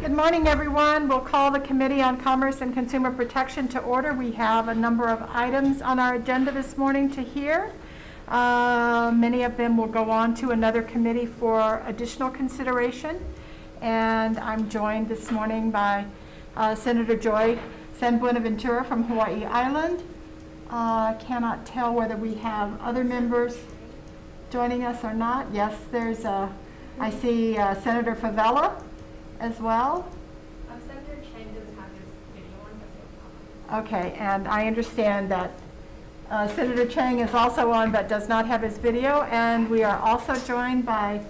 Good morning, everyone. We'll call the Committee on Commerce and Consumer Protection to order. We have a number of items on our agenda this morning to hear. Many of them will go on to another committee for additional consideration. And I'm joined this morning by Senator Joy San Buenaventura from Hawaii Island. I cannot tell whether we have other members joining us or not. Yes, there's I see Senator Favela as well. Senator Chang doesn't have his video on, but okay, and I understand that Senator Chang is also on but does not have his video, and we are also joined by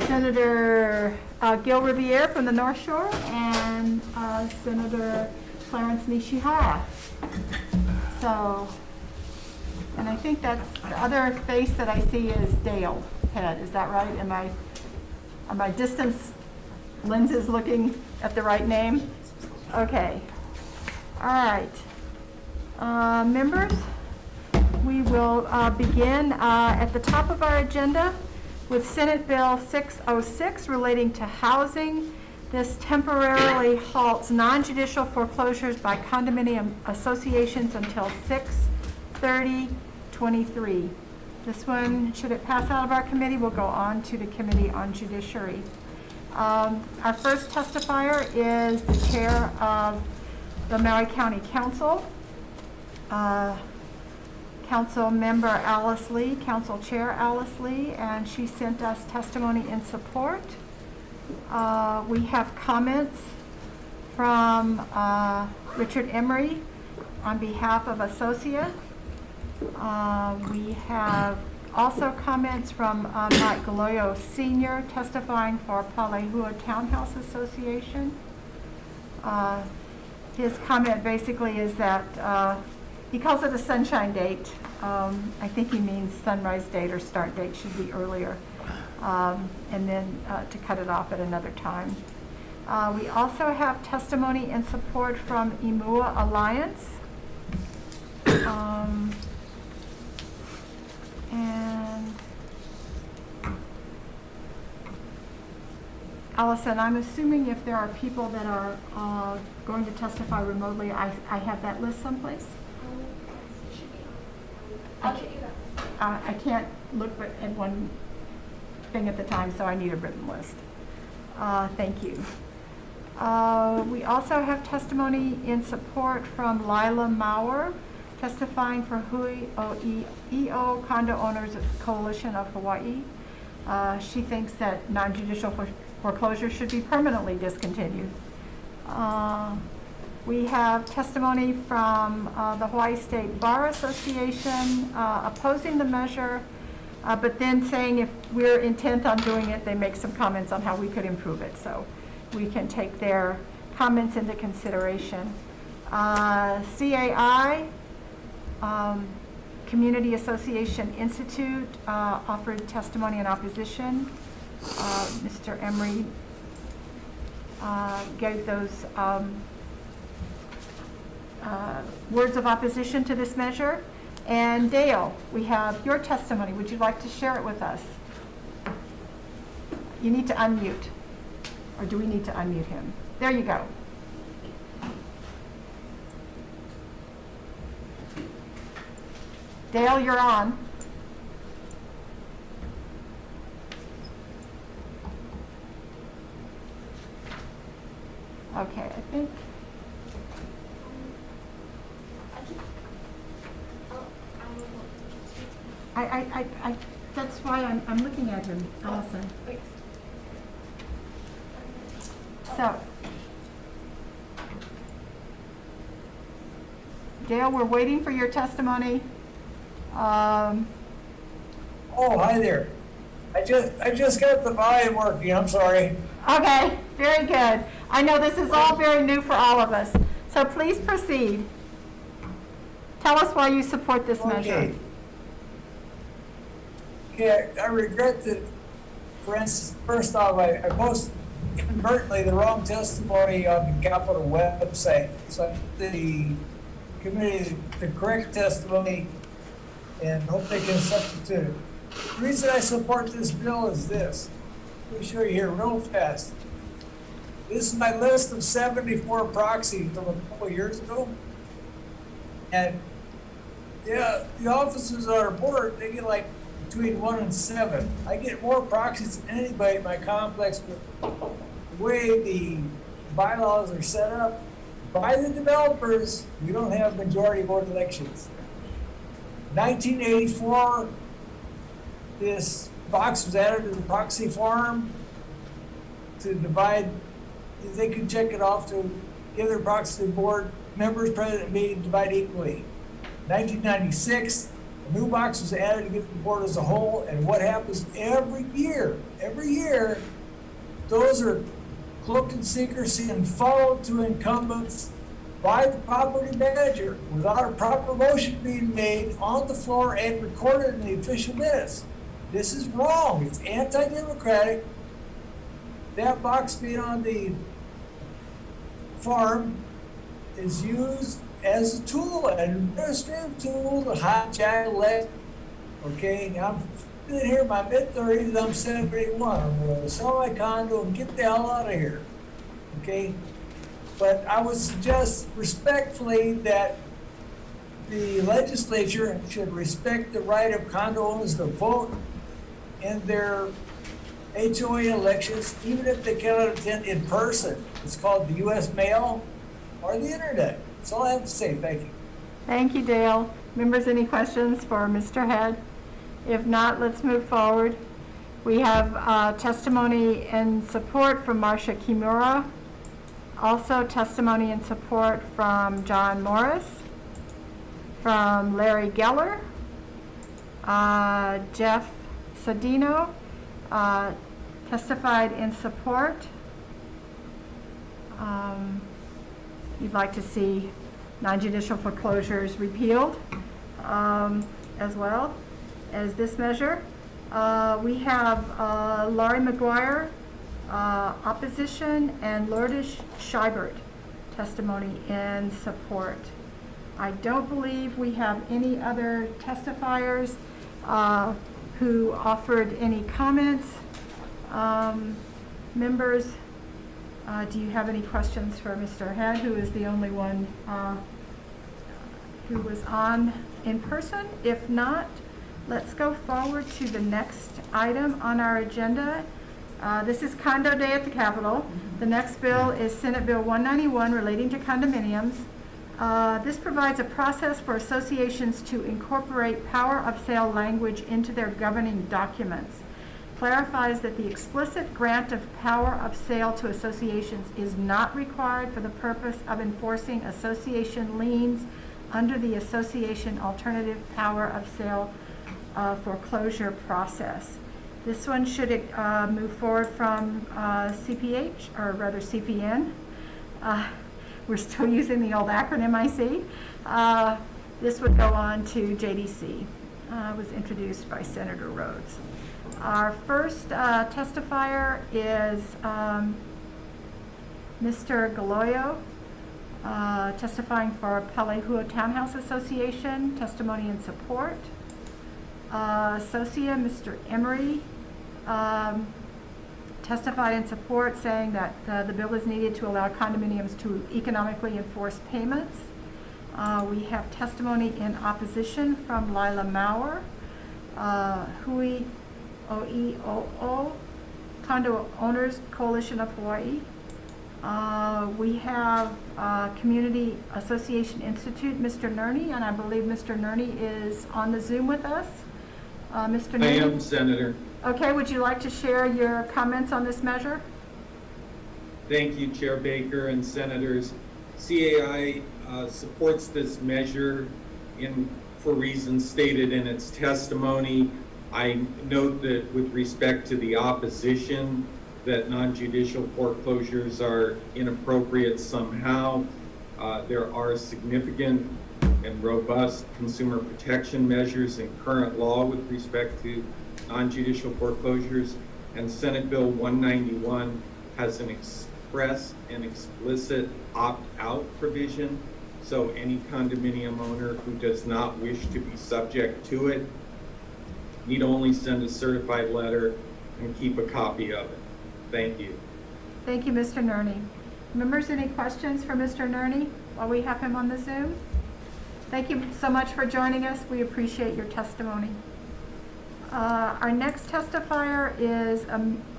Senator Gil Riviere from the North Shore and Senator Clarence Nishihara. So, and I think that's the other face that I see is Dale Head. Is that right? Are my distance lenses looking at the right name? Okay. All right. Members, we will begin at the top of our agenda with Senate Bill 606 relating to housing. This temporarily halts non-judicial foreclosures by condominium associations until 6/30/23. This one, should it pass out of our committee, will go on to the Committee on Judiciary. Our first testifier is the chair of the Maui County Council, Council Member Alice Lee, Council Chair Alice Lee, and she sent us testimony in support. We have comments from Richard Emery on behalf of Associa. We have also comments from Mike Galoyo Sr. testifying for Palehua Townhouse Association. His comment basically is that he calls it a sunshine date. I think he means sunrise date or start date should be earlier, and then to cut it off at another time. We also have testimony in support from Imua Alliance. And Allison, I'm assuming if there are people that are going to testify remotely, I have that list someplace? I can't look at one thing at the time, so I need a written list. Thank you. We also have testimony in support from Lila Maurer, testifying for Hui EO Condo Owners Coalition of Hawaii. She thinks that non-judicial foreclosure should be permanently discontinued. We have testimony from the Hawaii State Bar Association opposing the measure, but then saying if we're intent on doing it, they make some comments on how we could improve it. So we can take their comments into consideration. CAI, Community Association Institute, offered testimony in opposition. Mr. Emery gave those words of opposition to this measure. And Dale, we have your testimony. Would you like to share it with us? You need to unmute. Or do we need to unmute him? There you go. Dale, you're on. Okay, I think. That's why I'm looking at him, Allison. So, Dale, we're waiting for your testimony. Oh, hi there. I just got the volume working. I'm sorry. Okay, very good. I know this is all very new for all of us. So please proceed. Tell us why you support this measure. Okay, I regret that, for instance, first off, I posted inadvertently the wrong testimony on the Capitol website. So the committee, the correct testimony, and hope they can substitute it. The reason I support this bill is this. Let me show you here real fast. This is my list of 74 proxies from a couple of years ago. And yeah, the officers on our board, they get like between 1 and 7. I get more proxies than anybody in my complex, but the way the bylaws are set up by the developers, we don't have majority vote elections. 1984, this box was added to the proxy form to divide. They could check it off to give their proxy to the board members present at meeting divide equally. 1996, a new box was added to give the board as a whole, and what happens every year, those are cloaked in secrecy and followed to incumbents by the property manager without a proper motion being made on the floor and recorded in the official minutes. This is wrong. It's anti-democratic. That box being on the farm is used as a tool, an administrative tool to hijack elect. Okay, now I'm sitting here in my mid-30s, I'm 71. I'm going to sell my condo and get the hell out of here. Okay, but I would suggest respectfully that the legislature should respect the right of condo owners to vote in their HOA elections, even if they cannot attend in person. It's called the U.S. mail or the internet. That's all I have to say. Thank you. Thank you, Dale. Members, any questions for Mr. Head? If not, let's move forward. We have testimony in support from Marcia Kimura. Also testimony in support from John Morris, from Larry Geller, Jeff Sadino testified in support. You'd like to see non-judicial foreclosures repealed as well as this measure. We have Laurie McGuire, opposition, and Lourdes Scheibert testimony in support. I don't believe we have any other testifiers who offered any comments. Members, do you have any questions for Mr. Head, who is the only one who was on in person? If not, let's go forward to the next item on our agenda. This is Condo Day at the Capitol. The next bill is Senate Bill 191 relating to condominiums. This provides a process for associations to incorporate power of sale language into their governing documents. Clarifies that the explicit grant of power of sale to associations is not required for the purpose of enforcing association liens under the association alternative power of sale foreclosure process. This one should move forward from CPH, or rather CPN. We're still using the old acronym, I see. This would go on to JDC. Was introduced by Senator Rhodes. Our first testifier is Mr. Galoyo, testifying for Palehua Townhouse Association, testimony in support. Associa, Mr. Emery, testified in support, saying that the bill is needed to allow condominiums to economically enforce payments. We have testimony in opposition from Lila Maurer, Hui OEOO, Condo Owners Coalition of Hawaii. We have Community Association Institute, Mr. Nerney, and I believe Mr. Nerney is on the Zoom with us. Mr. Nerney? I am, Senator. Okay, would you like to share your comments on this measure? Thank you, Chair Baker and Senators. CAI supports this measure for reasons stated in its testimony. I note that with respect to the opposition, that non-judicial foreclosures are inappropriate somehow. There are significant and robust consumer protection measures in current law with respect to non-judicial foreclosures, and Senate Bill 191 has an express and explicit opt-out provision, so any condominium owner who does not wish to be subject to it need only send a certified letter and keep a copy of it. Thank you. Thank you, Mr. Nerney. Members, any questions for Mr. Nerney while we have him on the Zoom? Thank you so much for joining us. We appreciate your testimony. Our next testifier is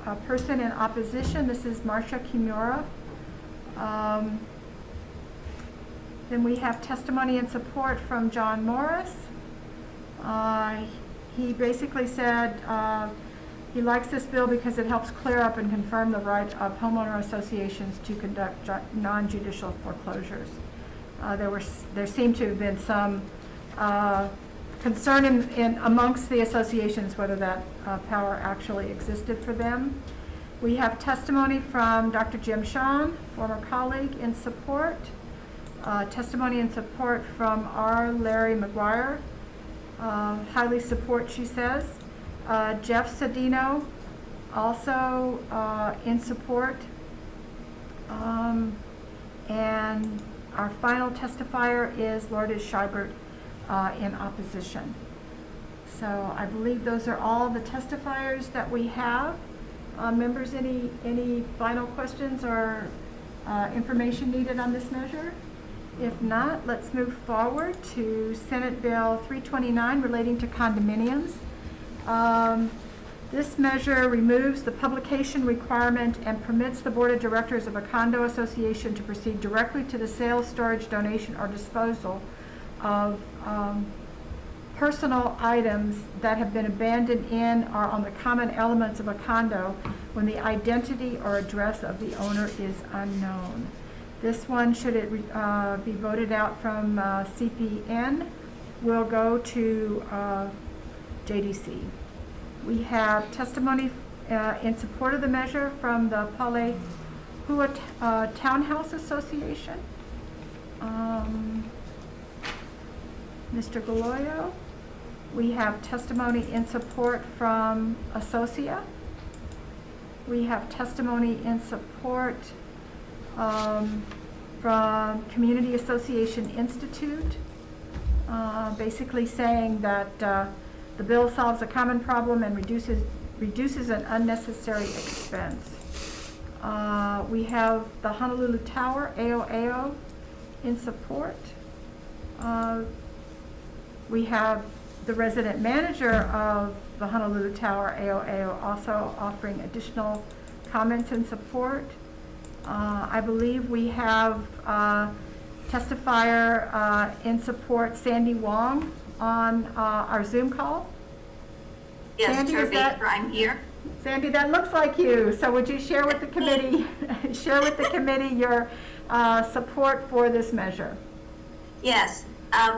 a person in opposition. This is Marcia Kimura. Then we have testimony in support from John Morris. He basically said he likes this bill because it helps clear up and confirm the right of homeowner associations to conduct non-judicial foreclosures. There seemed to have been some concern in amongst the associations whether that power actually existed for them. We have testimony from Dr. Jim Shawn, former colleague, in support. Testimony in support from R. Larry McGuire. Highly support, she says. Jeff Sedino, also in support. And our final testifier is Lourdes Scheibert in opposition. So I believe those are all the testifiers that we have. Members, any final questions or information needed on this measure? If not, let's move forward to Senate Bill 329 relating to condominiums. This measure removes the publication requirement and permits the board of directors of a condo association to proceed directly to the sale, storage, donation, or disposal of personal items that have been abandoned in or on the common elements of a condo when the identity or address of the owner is unknown. This one, should it be voted out from CPN, will go to JDC. We have testimony in support of the measure from the Palehua Townhouse Association. Mr. Galoyo. We have testimony in support from Associa. We have testimony in support from Community Association Institute, basically saying that the bill solves a common problem and reduces an unnecessary expense. We have the Honolulu Tower, AOAO, in support. We have the resident manager of the Honolulu Tower, AOAO, also offering additional comments in support. I believe we have testifier in support, Sandy Wong, on our Zoom call. Yes, Sandy, Chair is that- Baker, I'm here. Sandy, that looks like you. So would you share with the committee, your support for this measure? Yes,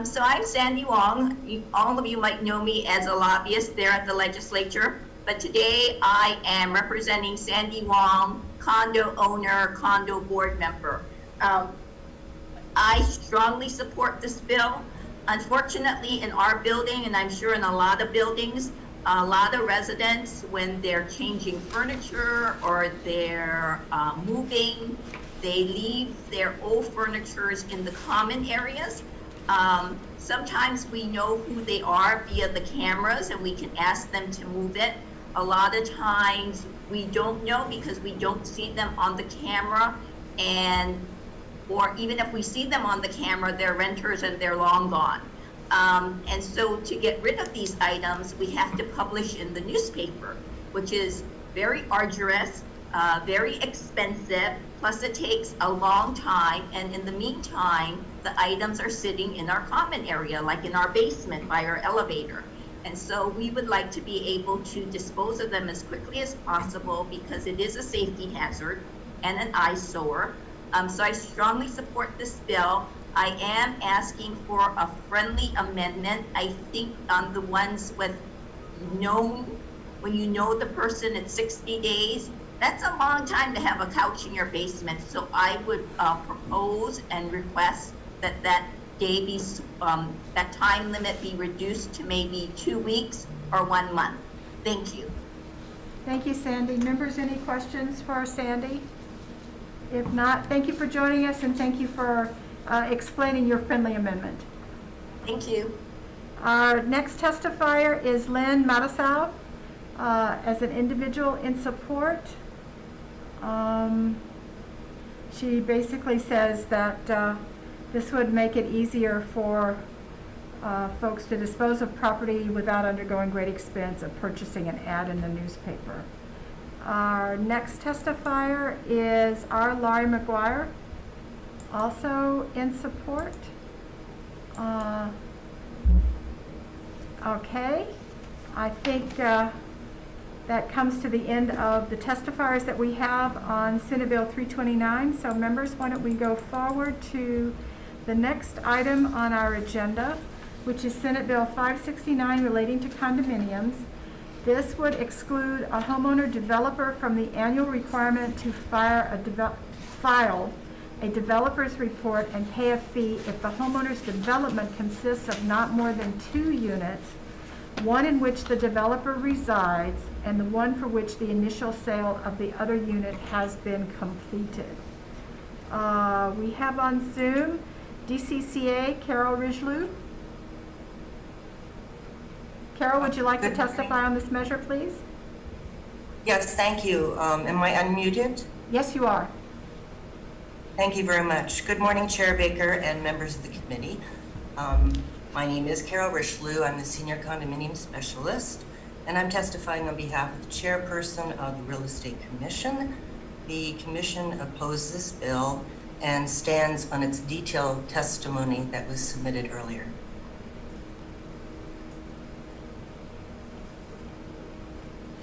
so I'm Sandy Wong. All of you might know me as a lobbyist there at the legislature, but today I am representing Sandy Wong, condo owner, condo board member. I strongly support this bill. Unfortunately, in our building, and I'm sure in a lot of buildings, a lot of residents, when they're changing furniture or they're moving, they leave their old furnitures in the common areas. Sometimes we know who they are via the cameras and we can ask them to move it. A lot of times we don't know because we don't see them on the camera, or even if we see them on the camera, they're renters and they're long gone. And so to get rid of these items, we have to publish in the newspaper, which is very arduous, very expensive, plus it takes a long time. And in the meantime, the items are sitting in our common area, like in our basement by our elevator. And so we would like to be able to dispose of them as quickly as possible because it is a safety hazard and an eyesore. So I strongly support this bill. I am asking for a friendly amendment. I think on the ones with when you know the person, it's 60 days. That's a long time to have a couch in your basement. So I would propose and request that that time limit be reduced to maybe 2 weeks or 1 month. Thank you. Thank you, Sandy. Members, any questions for Sandy? If not, thank you for joining us and thank you for explaining your friendly amendment. Thank you. Our next testifier is Lynn Matasow, as an individual in support. She basically says that this would make it easier for folks to dispose of property without undergoing great expense of purchasing an ad in the newspaper. Our next testifier is R. Laurie McGuire, also in support. Okay, I think that comes to the end of the testifiers that we have on Senate Bill 329. So members, why don't we go forward to the next item on our agenda, which is Senate Bill 569 relating to condominiums. This would exclude a homeowner developer from the annual requirement to file a developer's report and pay a fee if the homeowner's development consists of not more than 2 units, one in which the developer resides and the one for which the initial sale of the other unit has been completed. We have on Zoom DCCA Carol Ridgeloo. Carol, would you like to testify on this measure, please? Yes, thank you. Am I unmuted? Yes, you are. Thank you very much. Good morning, Chair Baker and members of the committee. My name is Carol Ridgeloo. I'm the Senior Condominium Specialist, and I'm testifying on behalf of the Chairperson of the Real Estate Commission. The Commission opposed this bill and stands on its detailed testimony that was submitted earlier.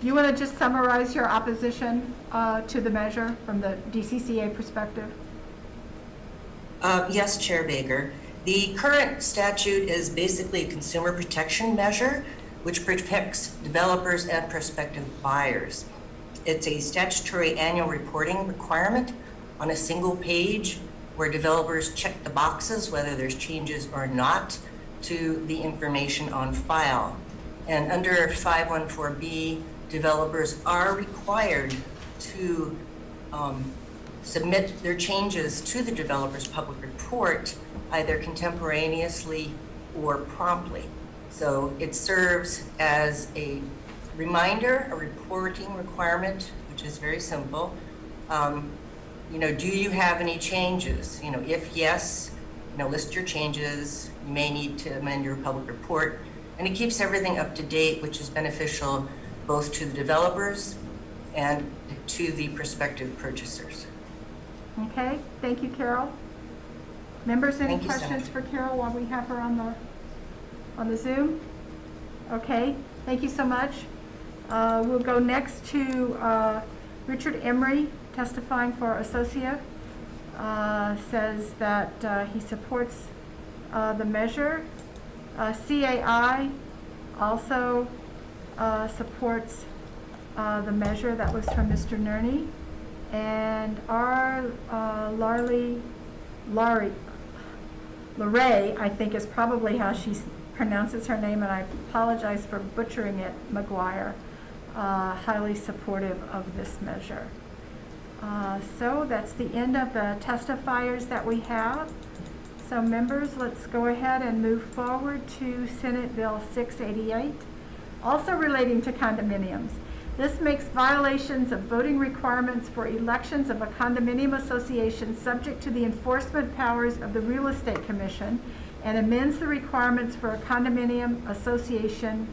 You want to just summarize your opposition to the measure from the DCCA perspective? Yes, Chair Baker. The current statute is basically a consumer protection measure which protects developers and prospective buyers. It's a statutory annual reporting requirement on a single page where developers check the boxes whether there's changes or not to the information on file. And under 514B, developers are required to submit their changes to the developer's public report either contemporaneously or promptly. So it serves as a reminder, a reporting requirement, which is very simple. Do you have any changes? If yes, list your changes. You may need to amend your public report. And it keeps everything up to date, which is beneficial both to the developers and to the prospective purchasers. Okay, thank you, Carol. Members, any Thank you, questions Senator. for Carol while we have her on the Zoom? Okay, thank you so much. We'll go next to Richard Emery, testifying for Associate. Says that he supports the measure. CAI also supports the measure that was from Mr. Nerney. And our Laurie, I think is probably how she pronounces her name, and I apologize for butchering it, McGuire, highly supportive of this measure. So that's the end of the testifiers that we have. So members, let's go ahead and move forward to Senate Bill 688, also relating to condominiums. This makes violations of voting requirements for elections of a condominium association subject to the enforcement powers of the Real Estate Commission and amends the requirements for a condominium association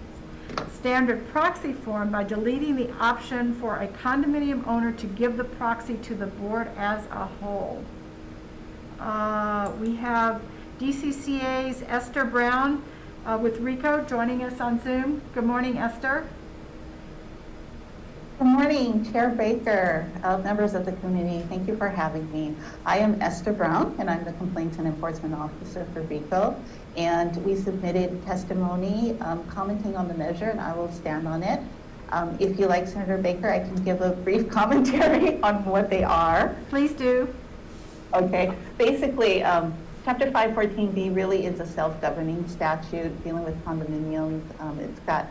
standard proxy form by deleting the option for a condominium owner to give the proxy to the board as a whole. We have DCCA's Esther Brown with Rico joining us on Zoom. Good morning, Esther. Good morning, Chair Baker, members of the committee. Thank you for having me. I am Esther Brown, and I'm the Complaints and Enforcement Officer for RICO. And we submitted testimony commenting on the measure, and I will stand on it. If you like, Senator Baker, I can give a brief commentary on what they are. Please do. Okay. Basically, Chapter 514B really is a self-governing statute dealing with condominiums. It's got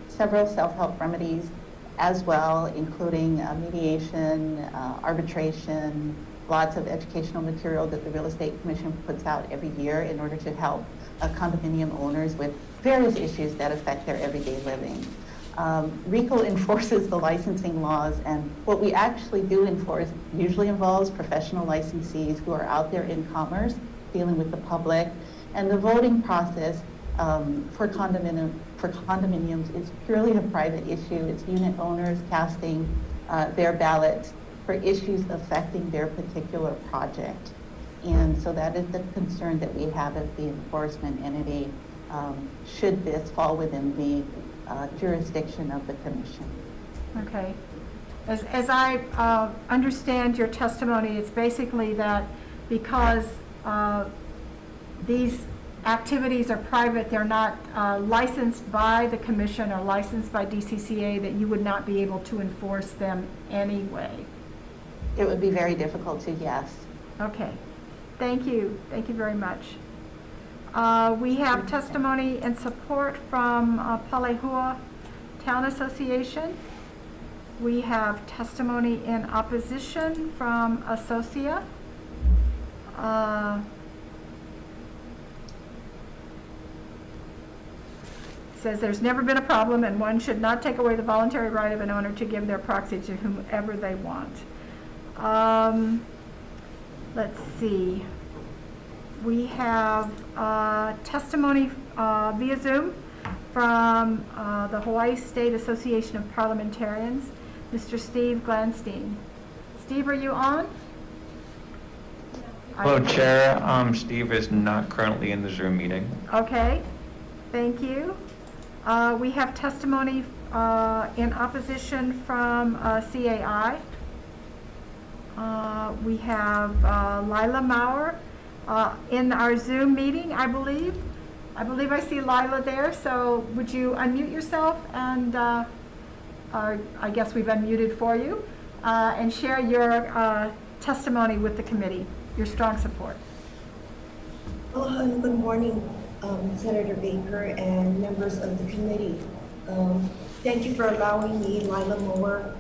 several self-help remedies as well, including mediation, arbitration, lots of educational material that the Real Estate Commission puts out every year in order to help condominium owners with various issues that affect their everyday living. RICO enforces the licensing laws, and what we actually do enforce usually involves professional licensees who are out there in commerce, dealing with the public, and the voting process for condominiums is purely a private issue. It's unit owners casting their ballots for issues affecting their particular project. And so that is the concern that we have as the enforcement entity, should this fall within the jurisdiction of the commission. Okay. As I understand your testimony, it's basically that because these activities are private, they're not licensed by the commission or licensed by DCCA, that you would not be able to enforce them anyway. It would be very difficult to, yes. Okay. Thank you. Thank you very much. We have testimony in support from Palehua Town Association. We have testimony in opposition from Associa. Says there's never been a problem and one should not take away the voluntary right of an owner to give their proxy to whomever they want. Let's see. We have testimony via Zoom from the Hawaii State Association of Parliamentarians, Mr. Steve Glanstein. Steve, are you on? Hello, Chair. Steve is not currently in the Zoom meeting. Okay, thank you. We have testimony in opposition from CAI. We have Lila Maurer in our Zoom meeting, I believe. I believe I see Lila there, so would you unmute yourself and, I guess we've unmuted for you, and share your testimony with the committee, your strong support. Oh, good morning, Senator Baker and members of the committee. Thank you for allowing me, Lila Moore,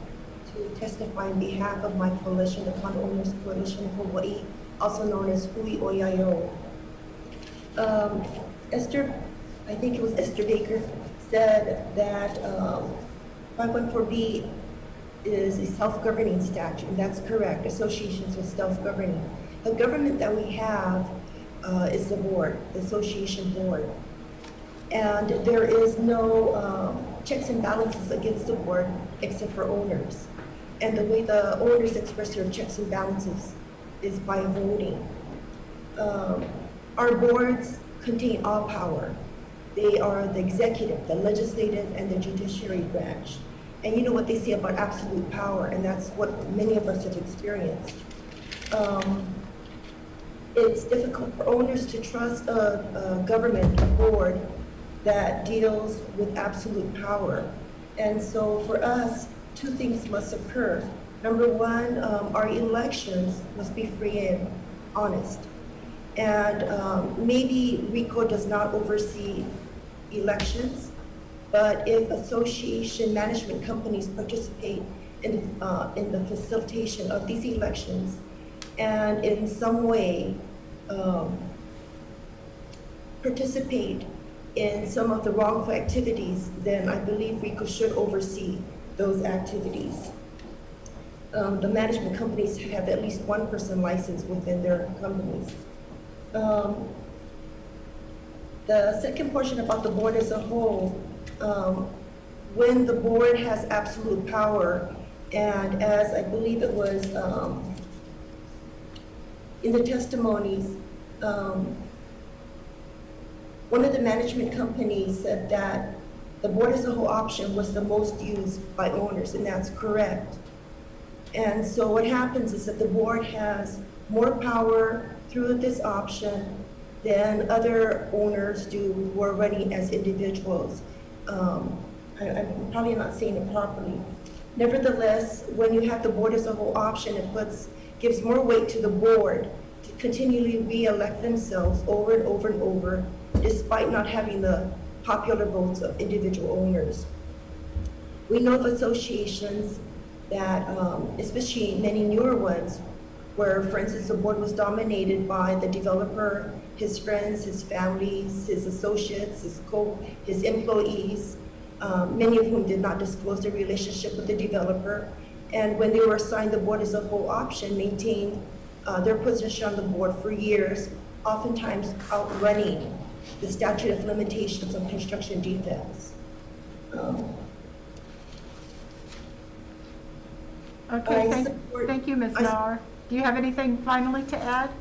to testify on behalf of my coalition, the Condo Owners Coalition of Hawaii, also known as Hui Oiaio. Esther, I think it was Esther Baker, said that 514B is a self-governing statute, and that's correct. Associations are self-governing. The government that we have is the board, the association board. And there is no checks and balances against the board except for owners. And the way the owners express their checks and balances is by voting. Our boards contain all power. They are the executive, the legislative, and the judiciary branch. And you know what they say about absolute power, and that's what many of us have experienced. It's difficult for owners to trust a government, a board, that deals with absolute power. And so for us, two things must occur. Number one, our elections must be free and honest. And maybe RICO does not oversee elections, but if association management companies participate in the facilitation of these elections and in some way participate in some of the wrongful activities, then I believe RICO should oversee those activities. The management companies have at least one person licensed within their companies. The second portion about the board as a whole, when the board has absolute power, and as I believe it was in the testimonies, one of the management companies said that the board as a whole option was the most used by owners, and that's correct. And so what happens is that the board has more power through this option than other owners do who are running as individuals. I'm probably not saying it properly. Nevertheless, when you have the board as a whole option, it gives more weight to the board to continually re-elect themselves over and over and over, despite not having the popular votes of individual owners. We know of associations that, especially many newer ones, where, for instance, the board was dominated by the developer, his friends, his families, his associates, his employees, many of whom did not disclose their relationship with the developer. And when they were assigned the board as a whole option, maintained their position on the board for years, oftentimes outrunning the statute of limitations on construction defects. Okay, I support- thank you, Ms. I- Nauer. Do you have anything finally to add?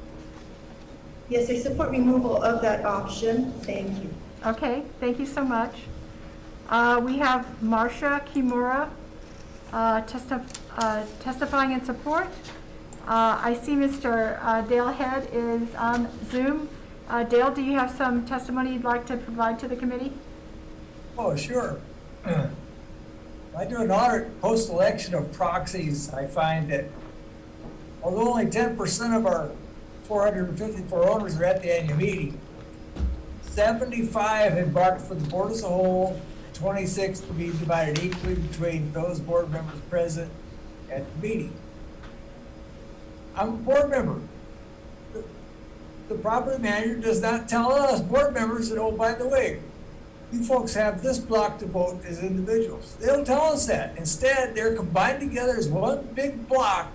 Yes, I support removal of that option. Thank you. Okay, thank you so much. We have Marcia Kimura testifying in support. I see Mr. Dale Head is on Zoom. Dale, do you have some testimony you'd like to provide to the committee? Oh, sure. I do an audit post-election of proxies. I find that although only 10% of our 454 owners are at the annual meeting, 75 embarked for the board as a whole, 26 to be divided equally between those board members present at the meeting. I'm a board member. The property manager does not tell us board members that, oh, by the way, you folks have this block to vote as individuals. They don't tell us that. Instead, they're combined together as one big block,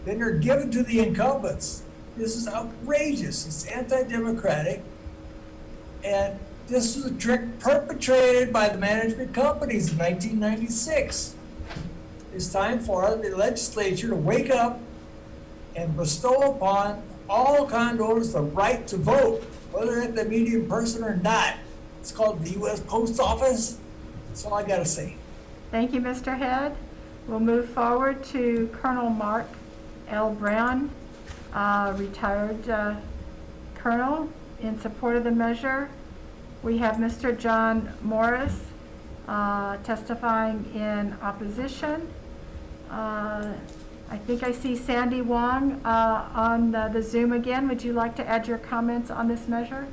then they're given to the incumbents. This is outrageous. It's anti-democratic. And this was a trick perpetrated by the management companies in 1996. It's time for the legislature to wake up and bestow upon all condos the right to vote, whether at the meeting in person or not. It's called the U.S. Post Office. That's all I got to say. Thank you, Mr. Head. We'll move forward to Colonel Mark L. Brown, retired colonel, in support of the measure. We have Mr. John Morris testifying in opposition. I think I see Sandy Wong on the Zoom again. Would you like to add your comments on this measure?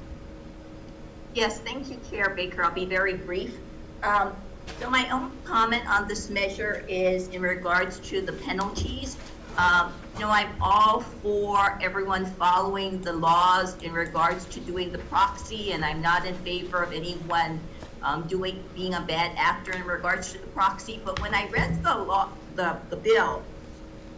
Yes, thank you, Chair Baker. I'll be very brief. So my own comment on this measure is in regards to the penalties. I'm all for everyone following the laws in regards to doing the proxy, and I'm not in favor of anyone being a bad actor in regards to the proxy. But when I read the bill,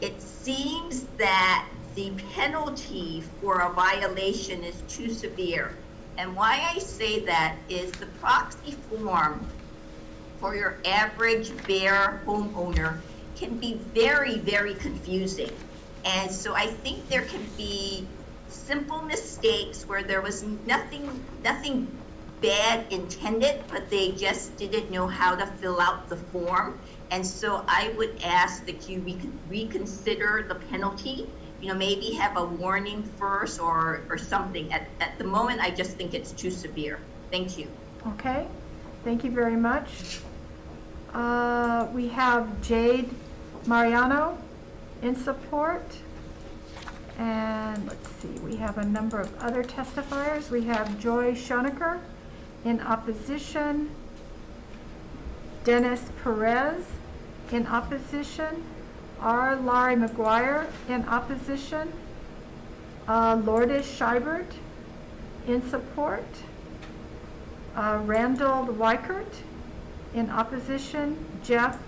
it seems that the penalty for a violation is too severe. And why I say that is the proxy form for your average bare homeowner can be very, very confusing. And so I think there can be simple mistakes where there was nothing bad intended, but they just didn't know how to fill out the form. And so I would ask that you reconsider the penalty, maybe have a warning first or something. At the moment, I just think it's too severe. Thank you. Okay, thank you very much. We have Jade Mariano in support. And let's see, we have a number of other testifiers. We have Joy Schonecker in opposition, Dennis Perez in opposition, R. Laurie McGuire in opposition, Lourdes Scheibert in support, Randall Weichert in opposition, Jeff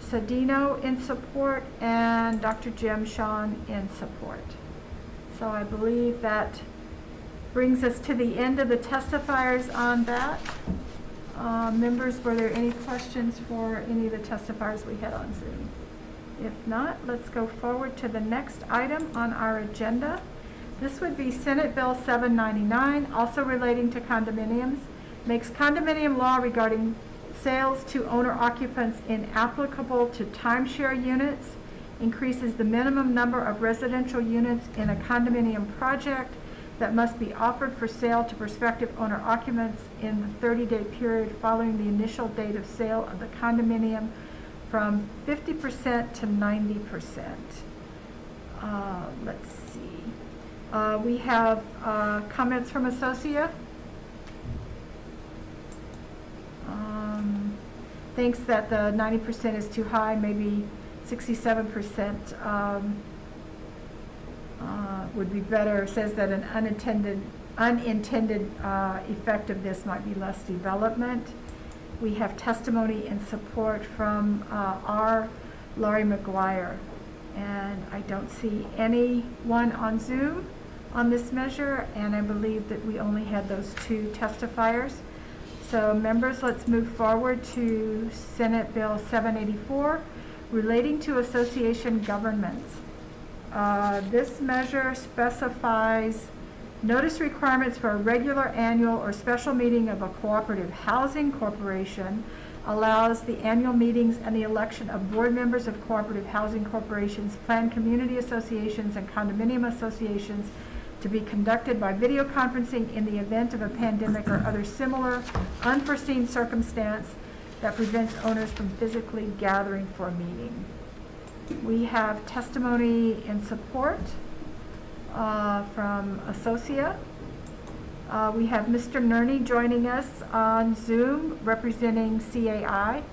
Sadino in support, and Dr. Jim Sean in support. So I believe that brings us to the end of the testifiers on that. Members, were there any questions for any of the testifiers we had on Zoom? If not, let's go forward to the next item on our agenda. This would be Senate Bill 799, also relating to condominiums, makes condominium law regarding sales to owner occupants inapplicable to timeshare units, increases the minimum number of residential units in a condominium project that must be offered for sale to prospective owner occupants in the 30-day period following the initial date of sale of the condominium from 50% to 90%. Let's see. We have comments from Associa. Thinks that the 90% is too high, maybe 67% would be better. Says that an unintended effect of this might be less development. We have testimony and support from our Laurie McGuire. And I don't see anyone on Zoom on this measure, and I believe that we only had those two testifiers. So members, let's move forward to Senate Bill 784 relating to association governments. This measure specifies notice requirements for a regular, annual, or special meeting of a cooperative housing corporation, allows the annual meetings and the election of board members of cooperative housing corporations, planned community associations, and condominium associations to be conducted by video conferencing in the event of a pandemic or other similar unforeseen circumstance that prevents owners from physically gathering for a meeting. We have testimony in support from Associa. We have Mr. Nerney joining us on Zoom representing CAI.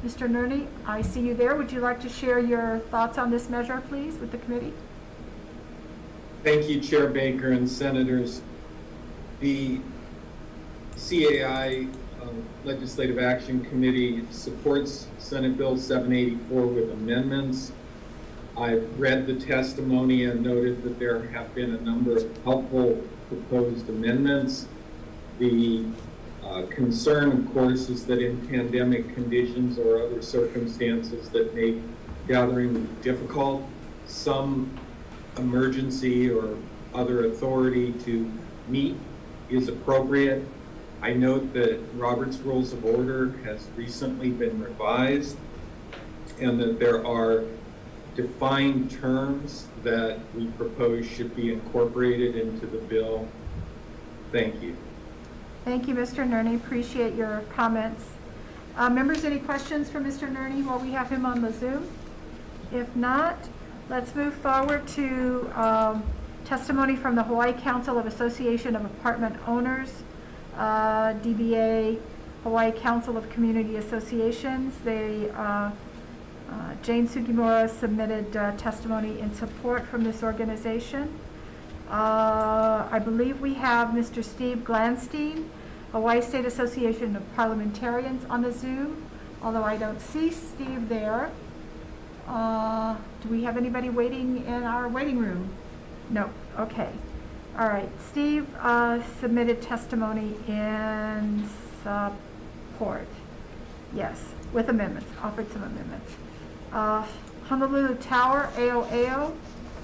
Mr. Nerney, I see you there. Would you like to share your thoughts on this measure, please, with the committee? Thank you, Chair Baker and Senators. The CAI Legislative Action Committee supports Senate Bill 784 with amendments. I've read the testimony and noted that there have been a number of helpful proposed amendments. The concern, of course, is that in pandemic conditions or other circumstances that make gathering difficult, some emergency or other authority to meet is appropriate. I note that Robert's Rules of Order has recently been revised and that there are defined terms that we propose should be incorporated into the bill. Thank you. Thank you, Mr. Nerney. Appreciate your comments. Members, any questions for Mr. Nerney while we have him on the Zoom? If not, let's move forward to testimony from the Hawaii Council of Association of Apartment Owners, DBA Hawaii Council of Community Associations. They Jane Sugimura submitted testimony in support from this organization. I believe we have Mr. Steve Glanstein, Hawaii State Association of Parliamentarians, on the Zoom, although I don't see Steve there. Do we have anybody waiting in our waiting room? No. Okay. All right. Steve submitted testimony in support. Yes, with amendments, offered some amendments. Honolulu Tower, AOAO,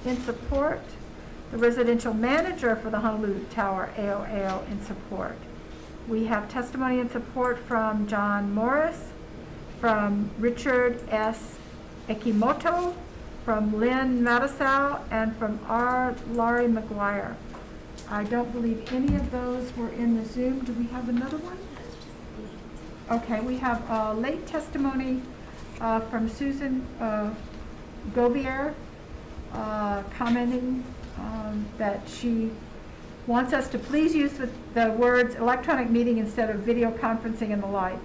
in support. The residential manager for the Honolulu Tower, AOAO, in support. We have testimony in support from John Morris, from Richard S. Ekimoto, from Lynn Matisau, and from R. Laurie McGuire. I don't believe any of those were in the Zoom. Do we have another one? Okay, we have late testimony from Susan Govier, commenting that she wants us to please use the words electronic meeting instead of video conferencing and the like.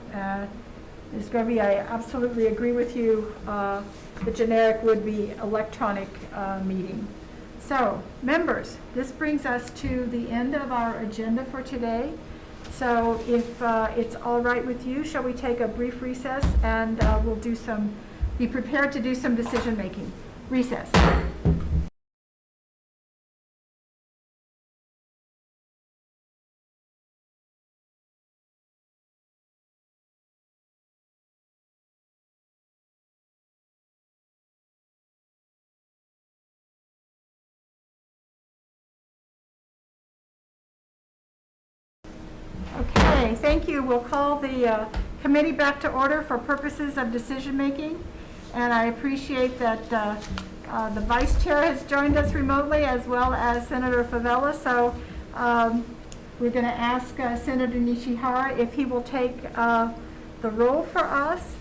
Ms. Govier, I absolutely agree with you. The generic would be electronic meeting. So, members, this brings us to the end of our agenda for today. So if it's all right with you, shall we take a brief recess and we'll be prepared to do some decision making. Recess. Okay, thank you. We'll call the committee back to order for purposes of decision making. And I appreciate that the vice chair has joined us remotely, as well as Senator Favela. So we're going to ask Senator Nishihara if he will take the roll for us.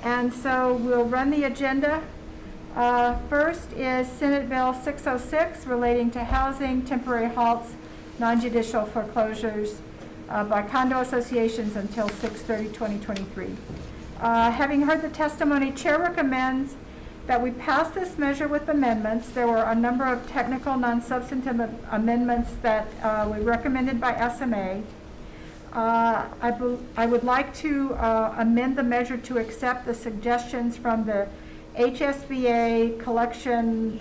And so we'll run the agenda. First is Senate Bill 606 relating to housing, temporary halts, non-judicial foreclosures by condo associations until 6/30/2023. Having heard the testimony, Chair recommends that we pass this measure with amendments. There were a number of technical, non-substantive amendments that were recommended by SMA. I would like to amend the measure to accept the suggestions from the HSBA collection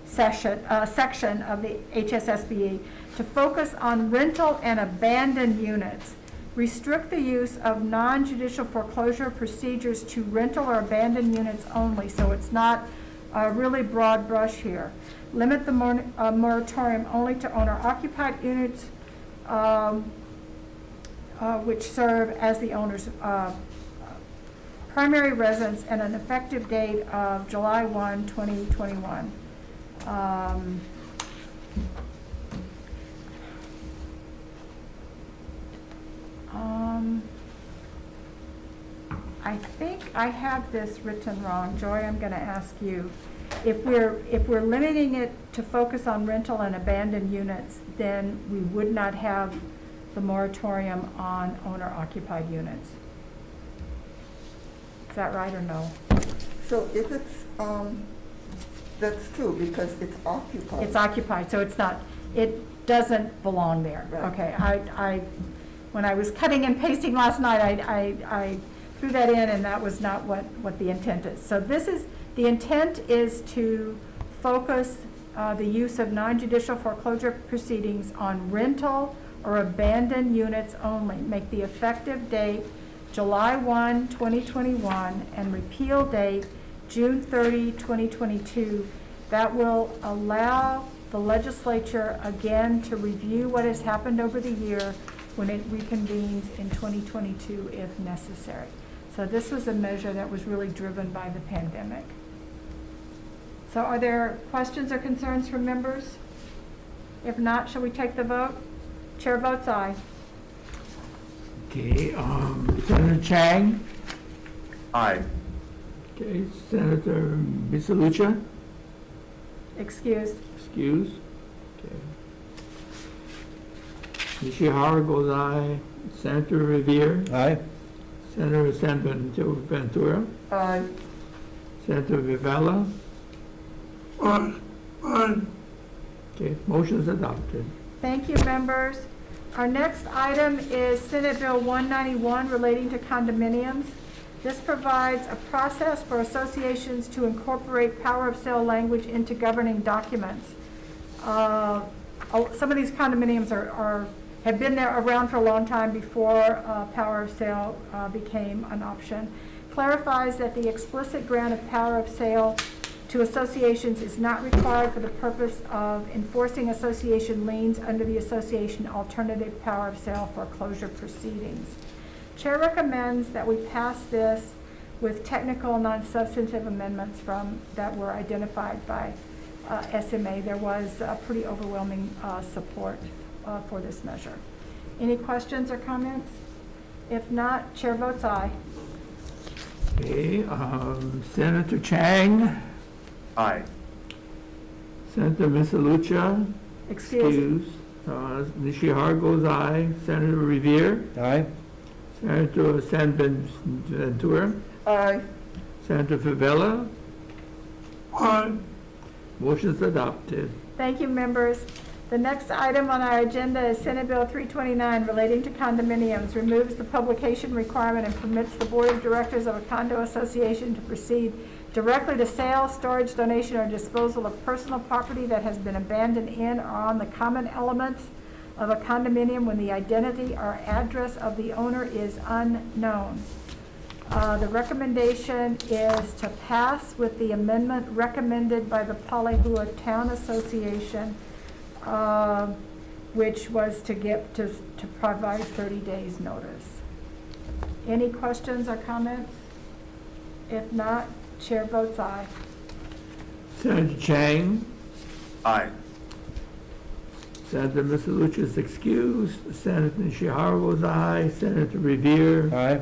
section of the HSSBA to focus on rental and abandoned units. Restrict the use of non-judicial foreclosure procedures to rental or abandoned units only, so it's not a really broad brush here. Limit the moratorium only to owner-occupied units which serve as the owner's primary residence and an effective date of July 1, 2021. I think I have this written wrong. Joy, I'm going to ask you. If we're limiting it to focus on rental and abandoned units, then we would not have the moratorium on owner-occupied units. Is that right or no? So if it's, that's true, because it's occupied. It's occupied, so it's not, it doesn't belong there. Right. Okay, when I was cutting and pasting last night, I threw that in, and that was not what the intent is. So the intent is to focus the use of non-judicial foreclosure proceedings on rental or abandoned units only. Make the effective date July 1, 2021, and repeal date June 30, 2022. That will allow the legislature again to review what has happened over the year when it reconvenes in 2022 if necessary. So this was a measure that was really driven by the pandemic. So are there questions or concerns from members? If not, shall we take the vote? Chair votes aye. Okay, Senator Chang? Aye. Okay, Senator Misalucha? Excused. Excused. Okay. Nishihara goes aye. Senator Revere? Aye. Senator San Ventura? Aye. Senator Vivella? Aye. Aye. Okay, motion is adopted. Thank you, members. Our next item is Senate Bill 191 relating to condominiums. This provides a process for associations to incorporate power of sale language into governing documents. Some of these condominiums have been there around for a long time before power of sale became an option. Clarifies that the explicit grant of power of sale to associations is not required for the purpose of enforcing association liens under the association alternative power of sale foreclosure proceedings. Chair recommends that we pass this with technical non-substantive amendments that were identified by SMA. There was pretty overwhelming support for this measure. Any questions or comments? If not, chair votes aye. Okay, Senator Chang? Aye. Senator Misalucha? Excused. Nishihara goes aye. Senator Revere? Aye. Senator San Ventura? Aye. Senator Favela? Aye. Motion is adopted. Thank you, members. The next item on our agenda is Senate Bill 329 relating to condominiums. Removes the publication requirement and permits the board of directors of a condo association to proceed directly to sale, storage, donation, or disposal of personal property that has been abandoned in or on the common elements of a condominium when the identity or address of the owner is unknown. The recommendation is to pass with the amendment recommended by the Palehua Town Association, which was to provide 30 days notice. Any questions or comments? If not, chair votes aye. Senator Chang? Aye. Senator Misalucha is excused. Senator Nishihara votes aye. Senator Revere? Aye.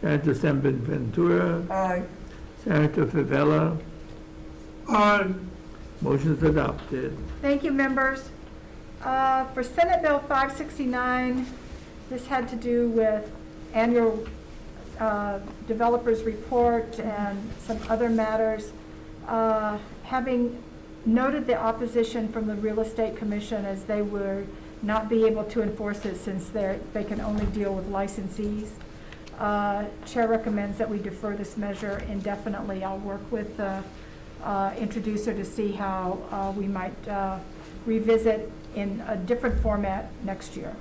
Senator San Ventura? Aye. Senator Favela? Aye. Motion is adopted. Thank you, members. For Senate Bill 569, this had to do with annual developers report and some other matters. Having noted the opposition from the Real Estate Commission as they were not be able to enforce it since they can only deal with licensees. Chair recommends that we defer this measure indefinitely. I'll work with the introducer to see how we might revisit in a different format next year.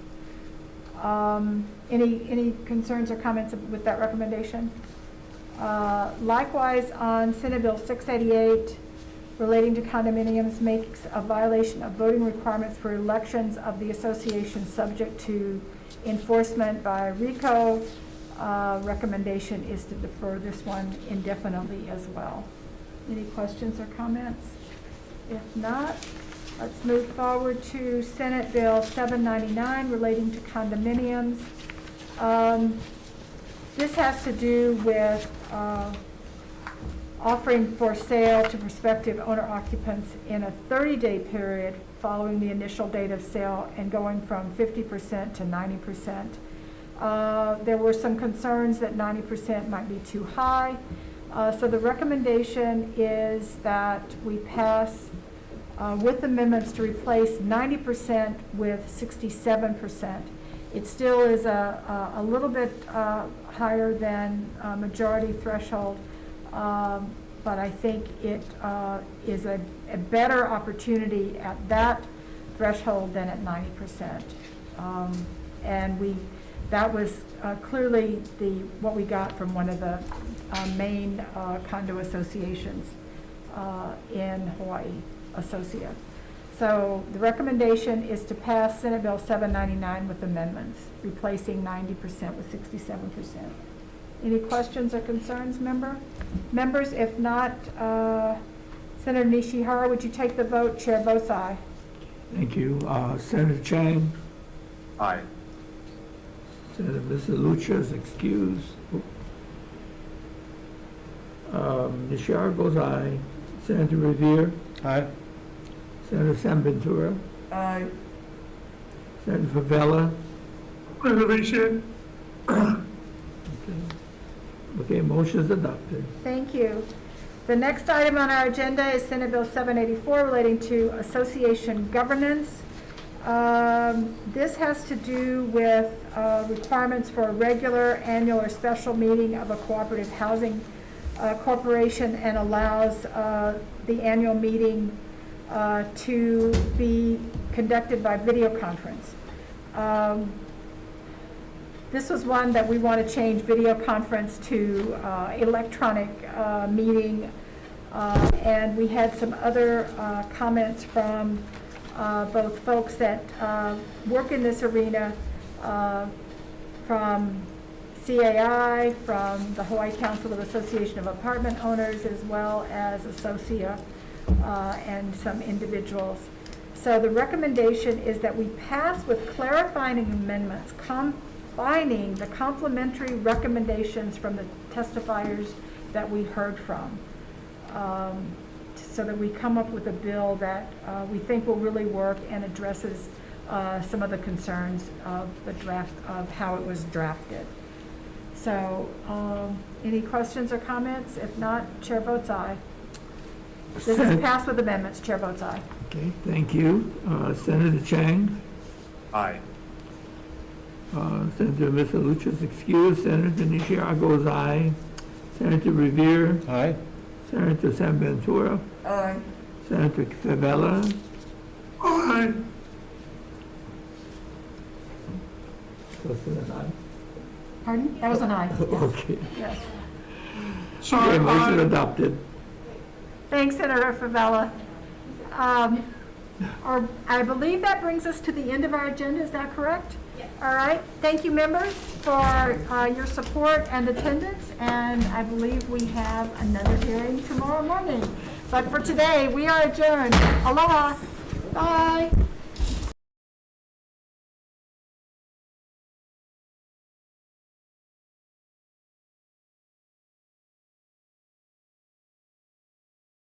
Any concerns or comments with that recommendation? Likewise, on Senate Bill 688, relating to condominiums, makes a violation of voting requirements for elections of the association subject to enforcement by RICO. Recommendation is to defer this one indefinitely as well. Any questions or comments? If not, let's move forward to Senate Bill 799 relating to condominiums. This has to do with offering for sale to prospective owner occupants in a 30-day period following the initial date of sale and going from 50% to 90%. There were some concerns that 90% might be too high. So the recommendation is that we pass with amendments to replace 90% with 67%. It still is a little bit higher than majority threshold, but I think it is a better opportunity at that threshold than at 90%. And that was clearly what we got from one of the main condo associations in Hawaii, Associate. So the recommendation is to pass Senate Bill 799 with amendments, replacing 90% with 67%. Any questions or concerns, members? If not, Senator Nishihara, would you take the vote? Chair votes aye. Thank you. Senator Chang? Aye. Senator Lucha is excused. Nishihara goes aye. Senator Revere? Aye. Senator San Ventura? Aye. Senator Favela? Resolution. Okay, motion is adopted. Thank you. The next item on our agenda is Senate Bill 784 relating to association governance. This has to do with requirements for a regular, annual, or special meeting of a cooperative housing corporation, and allows the annual meeting to be conducted by video conference. This was one that we want to change video conference to electronic meeting, and we had some other comments from both folks that work in this arena, from CAI, from the Hawaii Council of Association of Apartment Owners, as well as Associa and some individuals. So the recommendation is that we pass with clarifying amendments, combining the complementary recommendations from the testifiers that we heard from, so that we come up with a bill that we think will really work and addresses some of the concerns of the draft, of how it was drafted. So any questions or comments? If not, chair votes aye. This is passed with amendments. Chair votes aye. Okay, thank you. Senator Chang? Aye. Senator Lucha is excused. Senator Nishihara goes aye. Senator Revere? Aye. Senator San Ventura? Aye. Senator Favela? Aye. Was it an aye? Pardon? That was an aye. Yes. Okay. Yes. Okay, motion adopted. Thanks, Senator Favela. I believe that brings us to the end of our agenda. Is that correct? Yes. All right. Thank you, members, for your support and attendance. And I believe we have another hearing tomorrow morning. But for today, we are adjourned. Aloha. Bye.